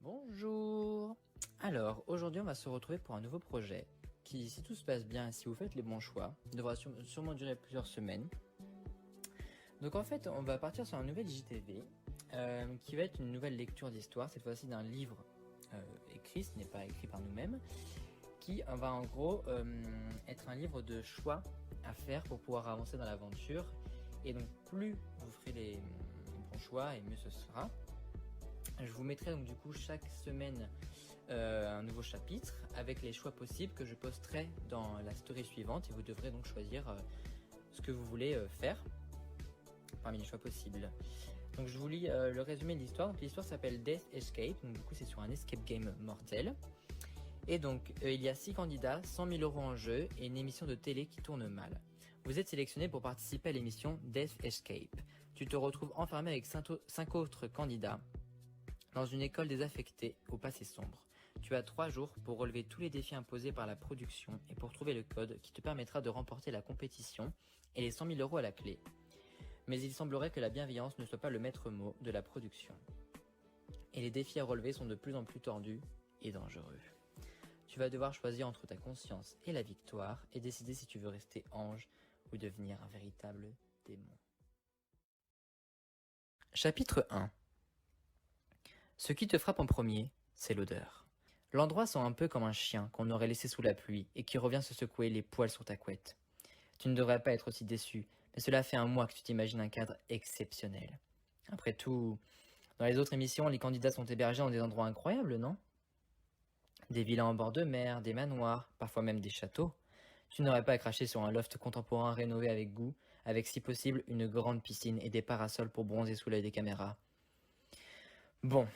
Bonjour. Alors, aujourd'hui, on va se retrouver pour un nouveau projet qui, si tout se passe bien, si vous faites les bons choix, devra sûrement durer plusieurs semaines. Donc en fait, on va partir sur un nouvel JTV qui va être une nouvelle lecture d'histoire, cette fois-ci d'un livre écrit, ce n'est pas écrit par nous-mêmes, qui va en gros être un livre de choix à faire pour pouvoir avancer dans l'aventure. Et donc plus vous ferez les bons choix et mieux ce sera. Je vous mettrai donc du coup chaque semaine un nouveau chapitre avec les choix possibles que je posterai dans la story suivante et vous devrez donc choisir ce que vous voulez faire parmi les choix possibles. Donc je vous lis le résumé de l'histoire. Donc l'histoire s'appelle Death Escape, donc du coup c'est sur un escape game mortel. Et donc il y a 6 candidats, 100 000 € en jeu et une émission de télé qui tourne mal. Vous êtes sélectionné pour participer à l'émission Death Escape. Tu te retrouves enfermé avec 5 autres candidats dans une école désaffectée au passé sombre. Tu as 3 jours pour relever tous les défis imposés par la production et pour trouver le code qui te permettra de remporter la compétition et les 100 000 € à la clé. Mais il semblerait que la bienveillance ne soit pas le maître mot de la production. Et les défis à relever sont de plus en plus tordus et dangereux. Tu vas devoir choisir entre ta conscience et la victoire et décider si tu veux rester ange ou devenir un véritable démon. Chapitre 1. Ce qui te frappe en premier, c'est l'odeur. L'endroit sent un peu comme un chien qu'on aurait laissé sous la pluie et qui revient se secouer les poils sur ta couette. Tu ne devrais pas être aussi déçu, mais cela fait un mois que tu t'imagines un cadre exceptionnel. Après tout, dans les autres émissions, les candidats sont hébergés dans des endroits incroyables, non ? Des villas en bord de mer, des manoirs, parfois même des châteaux. Tu n'aurais pas à cracher sur un loft contemporain rénové avec goût, avec si possible une grande piscine et des parasols pour bronzer sous l'œil des caméras. Bon.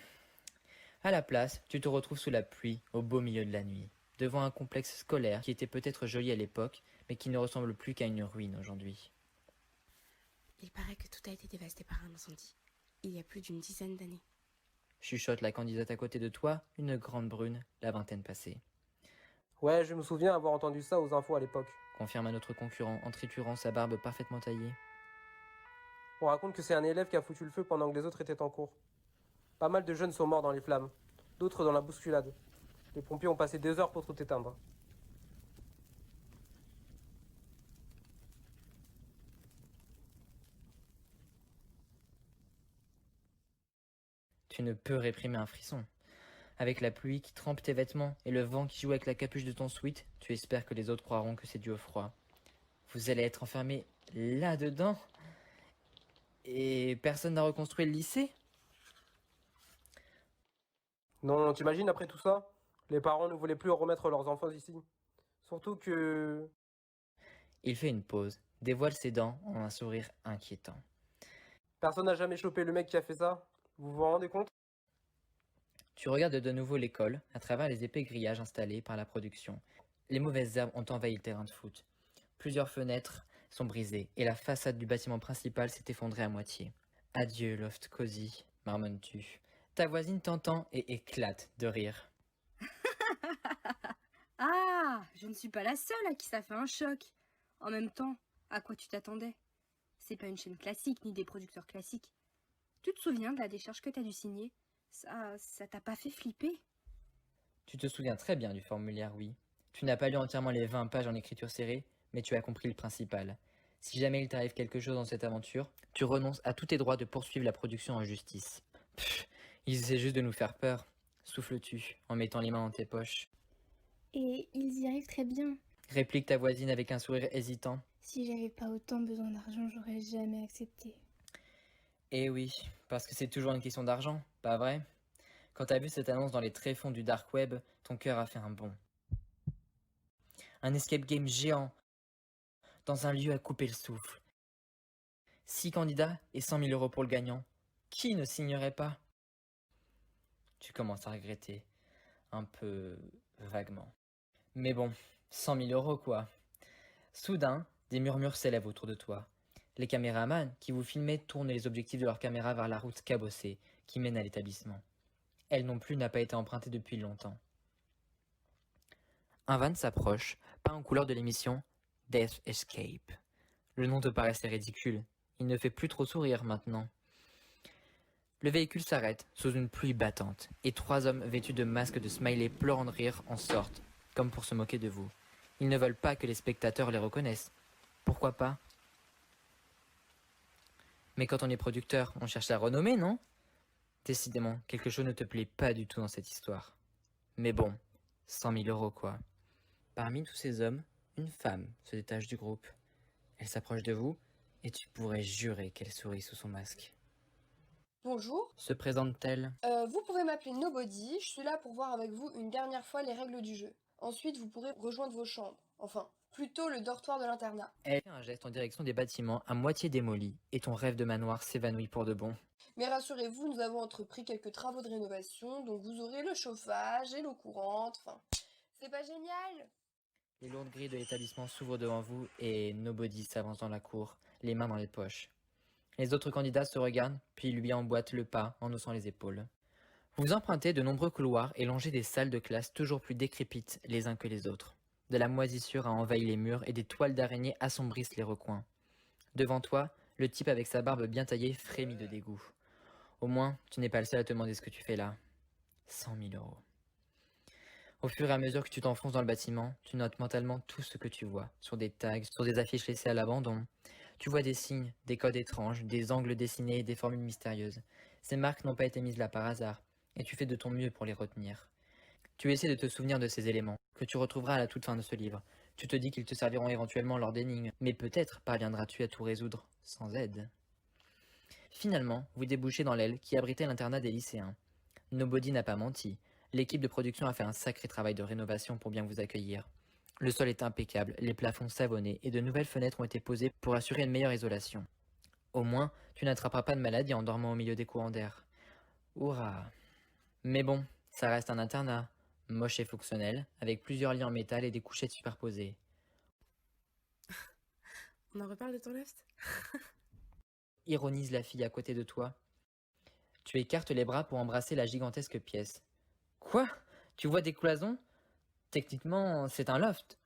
À la place, tu te retrouves sous la pluie, au beau milieu de la nuit, devant un complexe scolaire qui était peut-être joli à l'époque, mais qui ne ressemble plus qu'à une ruine aujourd'hui. Il paraît que tout a été dévasté par un incendie, il y a plus d'une dizaine d'années. Chuchote la candidate à côté de toi, une grande brune, la vingtaine passée. Ouais, je me souviens avoir entendu ça aux infos à l'époque. Confirme un autre concurrent en triturant sa barbe parfaitement taillée. On raconte que c'est un élève qui a foutu le feu pendant que les autres étaient en cours. Pas mal de jeunes sont morts dans les flammes, d'autres dans la bousculade. Les pompiers ont passé des heures pour tout éteindre. Tu ne peux réprimer un frisson. Avec la pluie qui trempe tes vêtements et le vent qui joue avec la capuche de ton sweat, tu espères que les autres croiront que c'est dû au froid. Vous allez être enfermés là-dedans ? Et personne n'a reconstruit le lycée ? Non, t'imagines après tout ça? Les parents ne voulaient plus remettre leurs enfants ici. Surtout que... Il fait une pause, dévoile ses dents en un sourire inquiétant. Personne n'a jamais chopé le mec qui a fait ça. Vous vous rendez compte? Tu regardes de nouveau l'école à travers les épais grillages installés par la production. Les mauvaises herbes ont envahi le terrain de foot. Plusieurs fenêtres sont brisées et la façade du bâtiment principal s'est effondrée à moitié. Adieu, loft cosy, marmonnes-tu. Ta voisine t'entend et éclate de rire. Ah, je ne suis pas la seule à qui ça fait un choc. En même temps, à quoi tu t'attendais? C'est pas une chaîne classique ni des producteurs classiques. Tu te souviens de la décharge que t'as dû signer? Ça t'a pas fait flipper? Tu te souviens très bien du formulaire, oui. Tu n'as pas lu entièrement les 20 pages en écriture serrée, mais tu as compris le principal. Si jamais il t'arrive quelque chose dans cette aventure, tu renonces à tous tes droits de poursuivre la production en justice. Pfff, ils essaient juste de nous faire peur, souffles-tu en mettant les mains dans tes poches. Et ils y arrivent très bien. Réplique ta voisine avec un sourire hésitant. Si j'avais pas autant besoin d'argent, j'aurais jamais accepté. Eh oui, parce que c'est toujours une question d'argent, pas vrai? Quand t'as vu cette annonce dans les tréfonds du dark web, ton cœur a fait un bond. Un escape game géant, dans un lieu à couper le souffle. 6 candidats et 100 000 € pour le gagnant. Qui ne signerait pas? Tu commences à regretter, un peu vaguement. Mais bon, 100 000 € quoi. Soudain, des murmures s'élèvent autour de toi. Les caméramans qui vous filmaient tournent les objectifs de leur caméra vers la route cabossée qui mène à l'établissement. Elle non plus n'a pas été empruntée depuis longtemps. Un van s'approche, peint en couleur de l'émission Death Escape. Le nom te paraissait ridicule. Il ne fait plus trop sourire maintenant. Le véhicule s'arrête sous une pluie battante et 3 hommes vêtus de masques de smiley pleurant de rire en sortent, comme pour se moquer de vous. Ils ne veulent pas que les spectateurs les reconnaissent. Pourquoi pas? Mais quand on est producteur, on cherche la renommée, non? Décidément, quelque chose ne te plaît pas du tout dans cette histoire. Mais bon, 100 000 euros quoi. Parmi tous ces hommes, une femme se détache du groupe. Elle s'approche de vous et tu pourrais jurer qu'elle sourit sous son masque. Bonjour, Se présente-t-elle? vous pouvez m'appeler Nobody, je suis là pour voir avec vous une dernière fois les règles du jeu. Ensuite, vous pourrez rejoindre vos chambres, enfin, plutôt le dortoir de l'internat. Elle fait un geste en direction des bâtiments à moitié démolis et ton rêve de manoir s'évanouit pour de bon. Mais rassurez-vous, nous avons entrepris quelques travaux de rénovation, donc vous aurez le chauffage et l'eau courante, enfin, c'est pas génial? Les lourdes grilles de l'établissement s'ouvrent devant vous et Nobody s'avance dans la cour, les mains dans les poches. Les autres candidats se regardent, puis lui emboîtent le pas en haussant les épaules. Vous empruntez de nombreux couloirs et longez des salles de classe toujours plus décrépites les uns que les autres. De la moisissure a envahi les murs et des toiles d'araignée assombrissent les recoins. Devant toi, le type avec sa barbe bien taillée frémit de dégoût. Au moins, tu n'es pas le seul à te demander ce que tu fais là. 100 000 euros. Au fur et à mesure que tu t'enfonces dans le bâtiment, tu notes mentalement tout ce que tu vois, sur des tags, sur des affiches laissées à l'abandon. Tu vois des signes, des codes étranges, des angles dessinés et des formules mystérieuses. Ces marques n'ont pas été mises là par hasard, et tu fais de ton mieux pour les retenir. Tu essaies de te souvenir de ces éléments, que tu retrouveras à la toute fin de ce livre. Tu te dis qu'ils te serviront éventuellement lors d'énigmes, mais peut-être parviendras-tu à tout résoudre, sans aide. Finalement, vous débouchez dans l'aile qui abritait l'internat des lycéens. Nobody n'a pas menti. L'équipe de production a fait un sacré travail de rénovation pour bien vous accueillir. Le sol est impeccable, les plafonds savonnés et de nouvelles fenêtres ont été posées pour assurer une meilleure isolation. Au moins, tu n'attraperas pas de maladie en dormant au milieu des courants d'air. Hurrah! Mais bon, ça reste un internat, moche et fonctionnel, avec plusieurs lits en métal et des couchettes superposées. On en reparle de ton loft? Ironise la fille à côté de toi. Tu écartes les bras pour embrasser la gigantesque pièce. Quoi? Tu vois des cloisons? Techniquement, c'est un loft.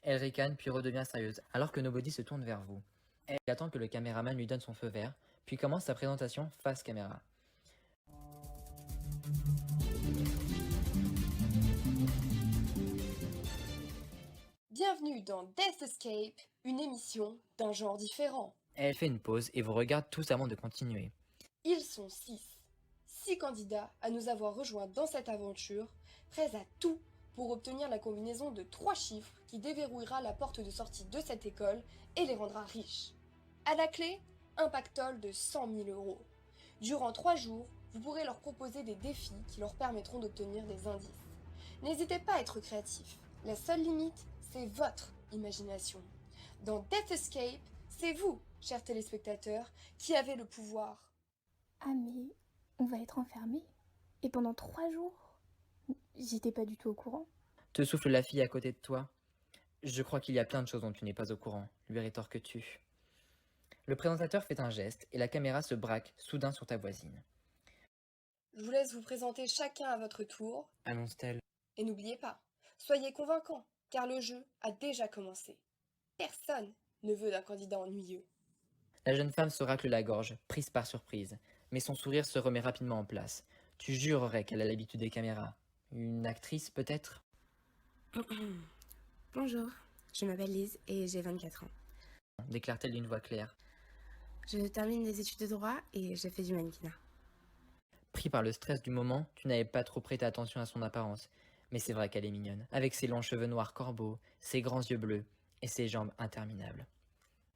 Elle ricane puis redevient sérieuse, alors que Nobody se tourne vers vous. Elle attend que le caméraman lui donne son feu vert, puis commence sa présentation face caméra. Bienvenue dans Death Escape, une émission d'un genre différent. Elle fait une pause et vous regarde tous avant de continuer. Ils sont 6 candidats à nous avoir rejoints dans cette aventure, prêts à tout pour obtenir la combinaison de 3 chiffres qui déverrouillera la porte de sortie de cette école et les rendra riches. À la clé, un pactole de 100 000 euros. Durant 3 jours, vous pourrez leur proposer des défis qui leur permettront d'obtenir des indices. N'hésitez pas à être créatifs. La seule limite, c'est votre imagination. Dans Death Escape, c'est vous, chers téléspectateurs, qui avez le pouvoir. Ah mais on va être enfermés. Et pendant 3 jours? J'étais pas du tout au courant. Te souffle la fille à côté de toi. Je crois qu'il y a plein de choses dont tu n'es pas au courant, lui rétorques-tu. Le présentateur fait un geste et la caméra se braque soudain sur ta voisine. Je vous laisse vous présenter chacun à votre tour. Annonce-t-elle. Et n'oubliez pas, soyez convaincants, car le jeu a déjà commencé. Personne ne veut d'un candidat ennuyeux. La jeune femme se racle la gorge, prise par surprise, mais son sourire se remet rapidement en place. Tu jurerais qu'elle a l'habitude des caméras. Une actrice peut-être? Bonjour, je m'appelle Lise et j'ai 24 ans. Déclare-t-elle d'une voix claire. Je termine des études de droit et je fais du mannequinat. Pris par le stress du moment, tu n'avais pas trop prêté attention à son apparence. Mais c'est vrai qu'elle est mignonne, avec ses longs cheveux noirs corbeaux, ses grands yeux bleus et ses jambes interminables.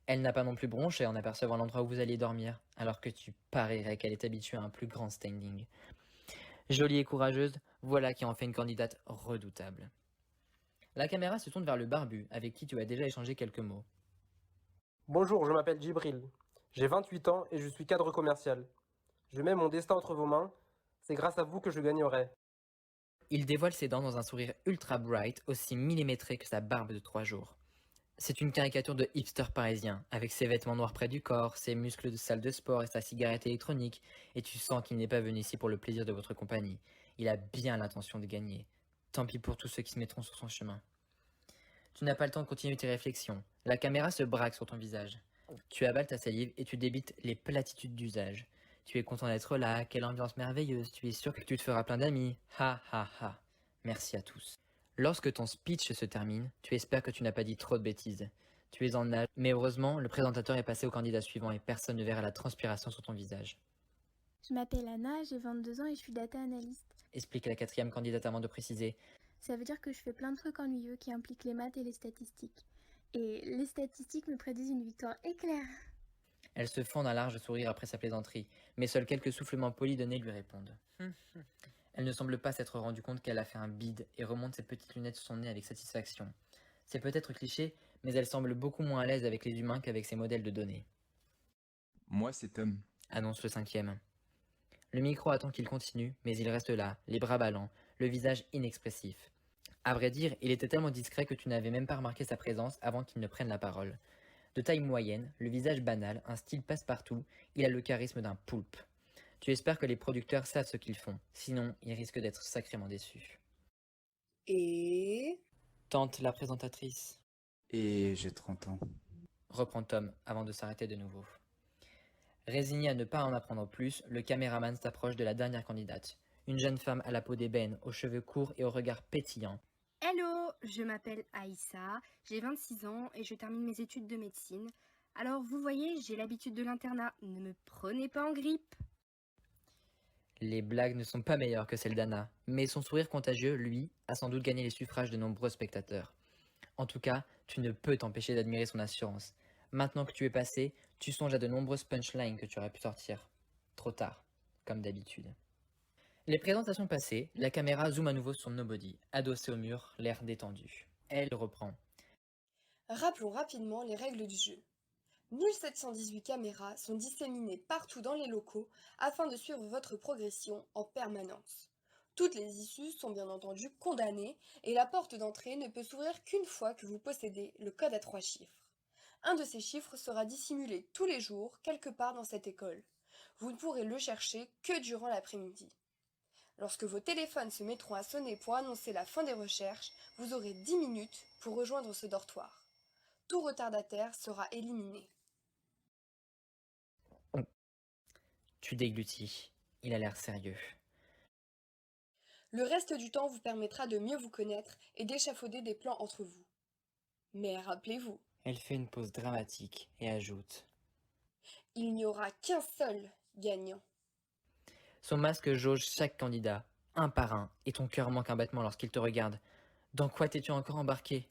Elle n'a pas non plus bronché en apercevant l'endroit où vous alliez dormir, alors que tu parierais qu'elle est habituée à un plus grand standing. Jolie et courageuse, voilà qui en fait une candidate redoutable. La caméra se tourne vers le barbu, avec qui tu as déjà échangé quelques mots. Bonjour, je m'appelle Djibril. J'ai 28 ans et je suis cadre commercial. Je mets mon destin entre vos mains. C'est grâce à vous que je gagnerai. Il dévoile ses dents dans un sourire ultra bright, aussi millimétré que sa barbe de 3 jours. C'est une caricature de hipster parisien, avec ses vêtements noirs près du corps, ses muscles de salle de sport et sa cigarette électronique, et tu sens qu'il n'est pas venu ici pour le plaisir de votre compagnie. Il a bien l'intention de gagner. Tant pis pour tous ceux qui se mettront sur son chemin. Tu n'as pas le temps de continuer tes réflexions. La caméra se braque sur ton visage. Tu avales ta salive et tu débites les platitudes d'usage. Tu es content d'être là, quelle ambiance merveilleuse, tu es sûr que tu te feras plein d'amis. Ha ha ha. Merci à tous. Lorsque ton speech se termine, tu espères que tu n'as pas dit trop de bêtises. Tu es en nage, mais heureusement, le présentateur est passé au candidat suivant et personne ne verra la transpiration sur ton visage. Je m'appelle Anna, j'ai 22 ans et je suis data analyst. Explique la quatrième candidate avant de préciser. Ça veut dire que je fais plein de trucs ennuyeux qui impliquent les maths et les statistiques. Et les statistiques me prédisent une victoire éclair. Elle se fend d'un large sourire après sa plaisanterie, mais seuls quelques soufflements polis de nez lui répondent. Elle ne semble pas s'être rendue compte qu'elle a fait un bide et remonte ses petites lunettes sur son nez avec satisfaction. C'est peut-être cliché, mais elle semble beaucoup moins à l'aise avec les humains qu'avec ses modèles de données. Moi, c'est Tom. Annonce le cinquième. Le micro attend qu'il continue, mais il reste là, les bras ballants, le visage inexpressif. À vrai dire, il était tellement discret que tu n'avais même pas remarqué sa présence avant qu'il ne prenne la parole. De taille moyenne, le visage banal, un style passe-partout, il a le charisme d'un poulpe. Tu espères que les producteurs savent ce qu'ils font, sinon ils risquent d'être sacrément déçus. Et... Tente la présentatrice. Et j'ai 30 ans. Reprend Tom avant de s'arrêter de nouveau. Résigné à ne pas en apprendre plus, le caméraman s'approche de la dernière candidate. Une jeune femme à la peau d'ébène, aux cheveux courts et au regard pétillant. Hello, je m'appelle Aïssa, j'ai 26 ans et je termine mes études de médecine. Alors vous voyez, j'ai l'habitude de l'internat, ne me prenez pas en grippe. Les blagues ne sont pas meilleures que celles d'Anna, mais son sourire contagieux, lui, a sans doute gagné les suffrages de nombreux spectateurs. En tout cas, tu ne peux t'empêcher d'admirer son assurance. Maintenant que tu es passé, tu songes à de nombreuses punchlines que tu aurais pu sortir. Trop tard, comme d'habitude. Les présentations passées, la caméra zoome à nouveau sur Nobody, adossé au mur, l'air détendu. Elle reprend. Rappelons rapidement les règles du jeu. 1718 caméras sont disséminées partout dans les locaux afin de suivre votre progression en permanence. Toutes les issues sont bien entendu condamnées et la porte d'entrée ne peut s'ouvrir qu'une fois que vous possédez le code à 3 chiffres. Un de ces chiffres sera dissimulé tous les jours quelque part dans cette école. Vous ne pourrez le chercher que durant l'après-midi. Lorsque vos téléphones se mettront à sonner pour annoncer la fin des recherches, vous aurez 10 minutes pour rejoindre ce dortoir. Tout retardataire sera éliminé. Tu déglutis. Il a l'air sérieux. Le reste du temps vous permettra de mieux vous connaître et d'échafauder des plans entre vous. Mais rappelez-vous, Elle fait une pause dramatique et ajoute. il n'y aura qu'un seul gagnant. Son masque jauge chaque candidat, un par un, et ton cœur manque un battement lorsqu'il te regarde. Dans quoi t'es-tu encore embarqué?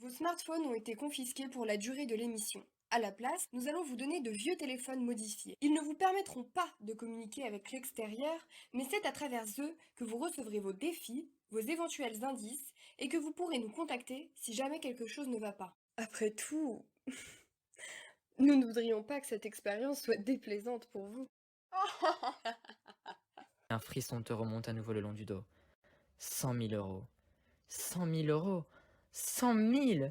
Vos smartphones ont été confisqués pour la durée de l'émission. À la place, nous allons vous donner de vieux téléphones modifiés. Ils ne vous permettront pas de communiquer avec l'extérieur, mais c'est à travers eux que vous recevrez vos défis, vos éventuels indices, et que vous pourrez nous contacter si jamais quelque chose ne va pas. Après tout, nous ne voudrions pas que cette expérience soit déplaisante pour vous. Un frisson te remonte à nouveau le long du dos. 100 000 euros. 100 000 euros. 100 000.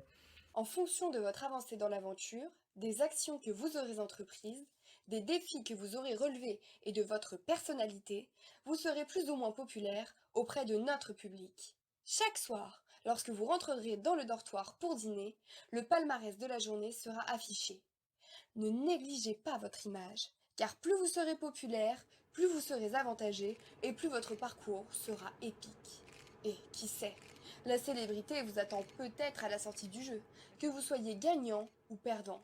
En fonction de votre avancée dans l'aventure, des actions que vous aurez entreprises, des défis que vous aurez relevés et de votre personnalité, vous serez plus ou moins populaire auprès de notre public. Chaque soir, lorsque vous rentrerez dans le dortoir pour dîner, le palmarès de la journée sera affiché. Ne négligez pas votre image, car plus vous serez populaire, plus vous serez avantagé et plus votre parcours sera épique. Et qui sait, la célébrité vous attend peut-être à la sortie du jeu, que vous soyez gagnant ou perdant.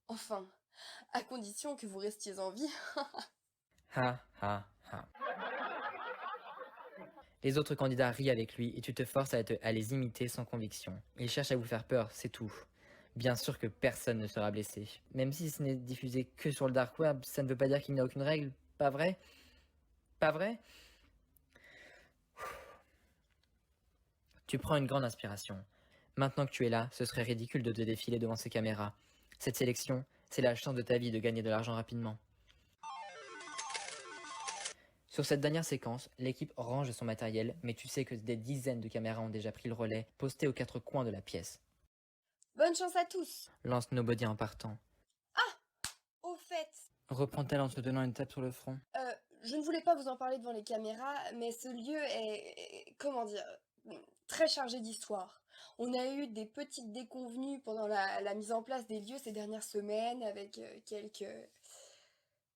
Enfin, à condition que vous restiez en vie. Ha ha ha. Les autres candidats rient avec lui et tu te forces à les imiter sans conviction. Ils cherchent à vous faire peur, c'est tout. Bien sûr que personne ne sera blessé. Même si ce n'est diffusé que sur le dark web, ça ne veut pas dire qu'il n'y a aucune règle, pas vrai? Pas vrai? Tu prends une grande inspiration. Maintenant que tu es là, ce serait ridicule de te défiler devant ces caméras. Cette sélection, c'est la chance de ta vie de gagner de l'argent rapidement. Sur cette dernière séquence, l'équipe range son matériel, mais tu sais que des dizaines de caméras ont déjà pris le relais, postées aux 4 coins de la pièce. Bonne chance à tous. Lance Nobody en partant. Au fait, Reprend-elle en te donnant une tape sur le front. je ne voulais pas vous en parler devant les caméras, mais ce lieu comment dire, très chargé d'histoire. On a eu des petites déconvenues pendant la mise en place des lieux ces dernières semaines avec quelques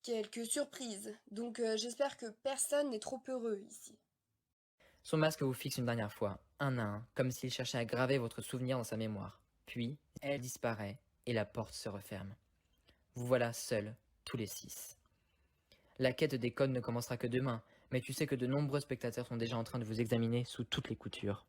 quelques surprises, donc j'espère que personne n'est trop heureux ici. Son masque vous fixe une dernière fois, un à un, comme s'il cherchait à graver votre souvenir dans sa mémoire. Puis, elle disparaît et la porte se referme. Vous voilà seuls, tous les 6. La quête des codes ne commencera que demain, mais tu sais que de nombreux spectateurs sont déjà en train de vous examiner sous toutes les coutures.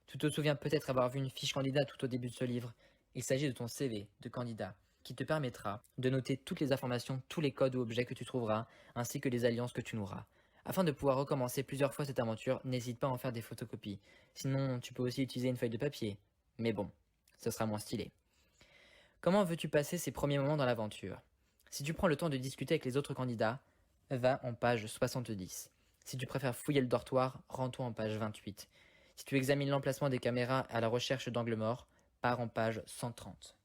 Tu te souviens peut-être avoir vu une fiche candidat tout au début de ce livre. Il s'agit de ton CV de candidat, qui te permettra de noter toutes les informations, tous les codes ou objets que tu trouveras, ainsi que les alliances que tu noueras. Afin de pouvoir recommencer plusieurs fois cette aventure, n'hésite pas à en faire des photocopies. Sinon, tu peux aussi utiliser une feuille de papier. Mais bon, ce sera moins stylé. Comment veux-tu passer ces premiers moments dans l'aventure? Si tu prends le temps de discuter avec les autres candidats, va en page 70. Si tu préfères fouiller le dortoir, rends-toi en page 28. Si tu examines l'emplacement des caméras à la recherche d'angles morts, pars en page 130.